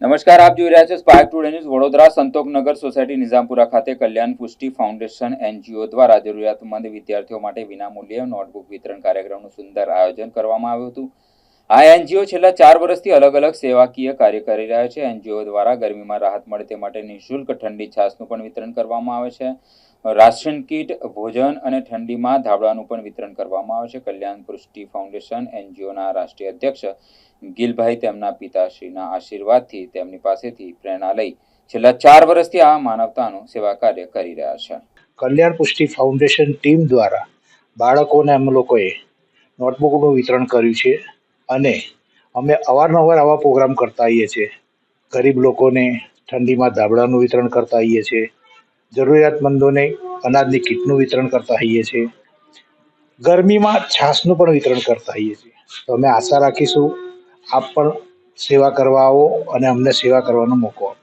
નમસ્કાર, આપ જોઈ રહ્યા છો Spark today news Vadodara. Santoknagar society Nizampura ખાતે કલ્યાણ પુષ્ટિ ફાઉન્ડેશન એનજીઓ દ્વારા જરૂરિયાતમંદ વિદ્યાર્થીઓ માટે વિનામૂલ્યે નોટબુક વિતરણ કાર્યક્રમનું સુંદર આયોજન કરવામાં આવ્યું હતું. આ એનજીઓ છેલ્લા 4 વર્ષથી અલગ અલગ સેવાકીય કાર્ય કરી રહ્યા છે. એનજીઓ દ્વારા ગરમીમાં રાહત મળે તે માટે નિઃશુલ્ક ઠંડી છાશનું પણ વિતરણ કરવામાં આવે છે. રાશન કીટ, ભોજન અને ઠંડીમાં ધાબળાનું પણ વિતરણ કરવામાં આવે છે. કલ્યાણ પુષ્ટિ ફાઉન્ડેશન એનજીઓના રાષ્ટ્રીય અધ્યક્ષ ગિલભાઈ તેમના પિતાશ્રીના આશીર્વાદથી તેમની પાસેથી પ્રેરણા લઈ છેલ્લા 4 વર્ષથી આ માનવતાનું સેવા કાર્ય કરી રહ્યા છે. કલ્યાણ પુષ્ટિ ફાઉન્ડેશન ટીમ દ્વારા બાળકોને અમે લોકોએ નોટબુકનું વિતરણ કર્યું છે અને અમે અવારનવાર આવા પ્રોગ્રામ કરતા આવીએ છીએ. ગરીબ લોકોને ઠંડીમાં ધાબળાનું વિતરણ કરતા આવીએ છીએ, જરૂરિયાતમંદોને અનાજની કીટનું વિતરણ કરતા હોઈએ છીએ, ગરમીમાં છાશનું પણ વિતરણ કરતા હોઈએ છીએ. તો અમે આશા રાખીશું આપ પણ સેવા કરવા આવો અને અમને સેવા કરવાનો મોકો આપો.